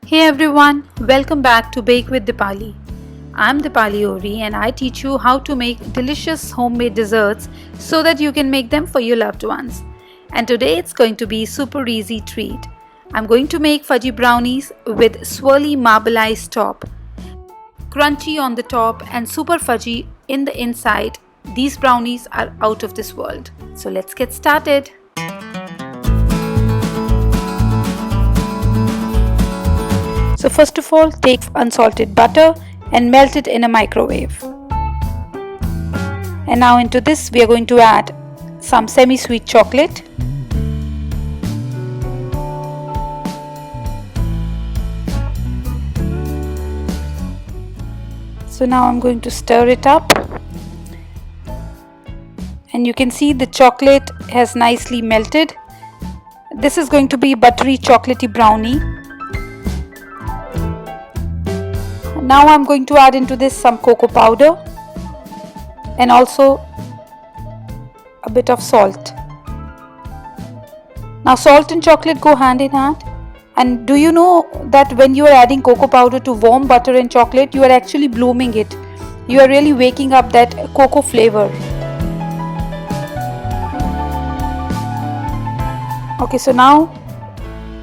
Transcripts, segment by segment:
Hey everyone, welcome back to Bake with Dipali. I'm Dipali Ori and I teach you how to make delicious homemade desserts so that you can make them for your loved ones. And today it's going to be super easy treat. I'm going to make fudgy brownies with swirly marbleized top. Crunchy on the top and super fudgy in the inside. These brownies are out of this world. So let's get started. So first of all, take unsalted butter and melt it in a microwave. And now into this we are going to add some semi-sweet chocolate. So now I'm going to stir it up. And you can see the chocolate has nicely melted. This is going to be buttery chocolatey brownie. Now I'm going to add into this some cocoa powder and also a bit of salt. Now salt and chocolate go hand in hand. And do you know that when you are adding cocoa powder to warm butter and chocolate, you are actually blooming it. You are really waking up that cocoa flavor. Okay, so now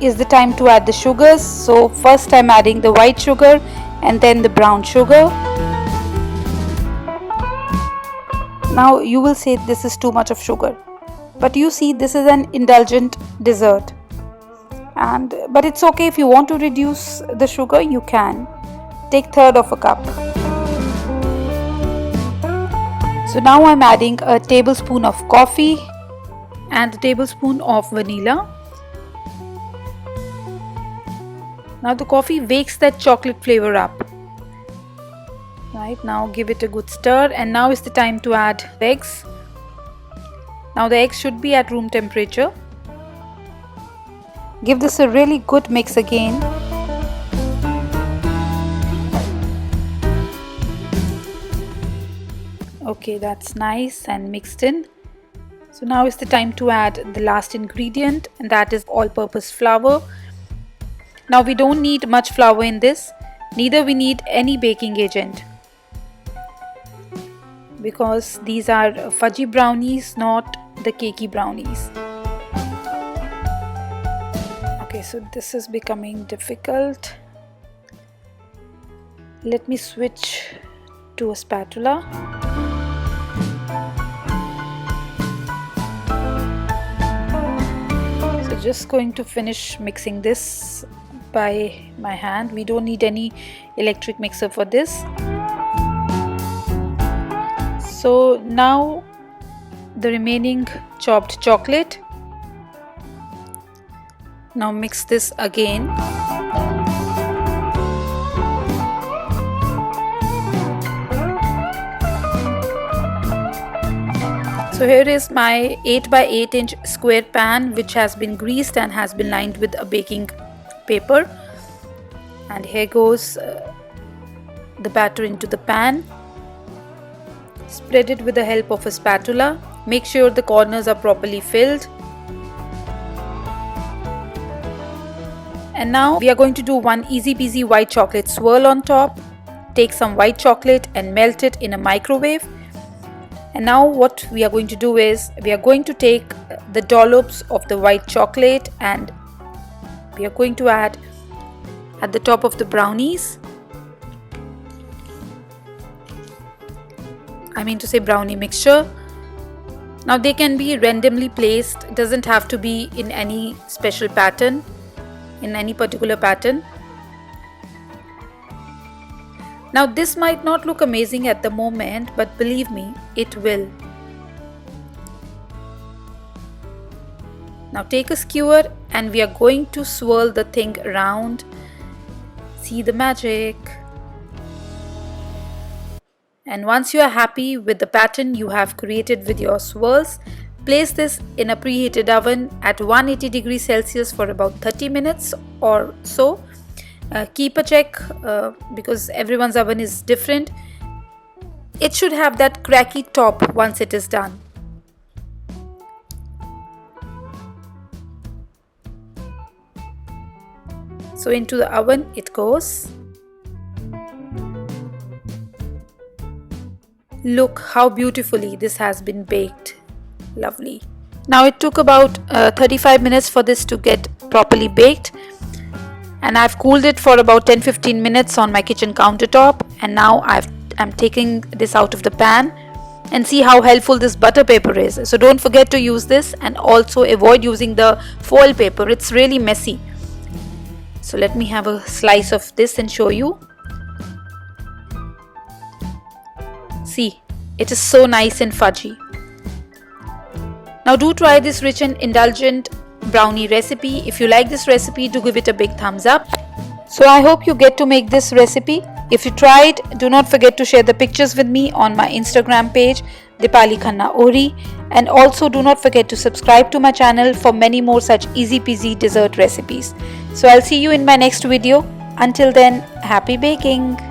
is the time to add the sugars. So first I'm adding the white sugar and then the brown sugar. Now you will say this is too much of sugar, but you see this is an indulgent dessert, but it's okay. If you want to reduce the sugar, you can take third of a cup. So now I'm adding a tablespoon of coffee and a tablespoon of vanilla. Now the coffee wakes that chocolate flavor up. Right, now give it a good stir, and now is the time to add eggs. Now the eggs should be at room temperature. Give this a really good mix again. Okay, that's nice and mixed in. So now is the time to add the last ingredient, and that is all-purpose flour. Now we don't need much flour in this, neither we need any baking agent, because these are fudgy brownies, not the cakey brownies. Okay, so this is becoming difficult. Let me switch to a spatula. So just going to finish mixing this by my hand. We don't need any electric mixer for this. So now the remaining chopped chocolate. Now mix this again. So here is my 8 by 8 inch square pan, which has been greased and has been lined with a baking paper. And here goes the batter into the pan. Spread it with the help of a spatula. Make sure the corners are properly filled. And now we are going to do one easy peasy white chocolate swirl on top. Take some white chocolate and melt it in a microwave. And now what we are going to do is we are going to take the dollops of the white chocolate and we are going to add at the top of the brownies. I mean to say brownie mixture. Now they can be randomly placed. It doesn't have to be in any special pattern, in any particular pattern. Now this might not look amazing at the moment, but believe me, it will. Now take a skewer and we are going to swirl the thing around. See the magic. And once you are happy with the pattern you have created with your swirls, place this in a preheated oven at 180 degrees Celsius for about 30 minutes or so. Keep a check because everyone's oven is different. It should have that cracky top once it is done. So into the oven it goes. Look how beautifully this has been baked. Lovely. Now it took about 35 minutes for this to get properly baked, and I've cooled it for about 10-15 minutes on my kitchen countertop, and now I'm taking this out of the pan. And see how helpful this butter paper is. So don't forget to use this, and also avoid using the foil paper. It's really messy. So let me have a slice of this and show you. See, it is so nice and fudgy. Now do try this rich and indulgent brownie recipe. If you like this recipe, do give it a big thumbs up. So I hope you get to make this recipe. If you tried, do not forget to share the pictures with me on my Instagram page, Dipali Khanna Ori, and also do not forget to subscribe to my channel for many more such easy peasy dessert recipes. So I'll see you in my next video. Until then, happy baking!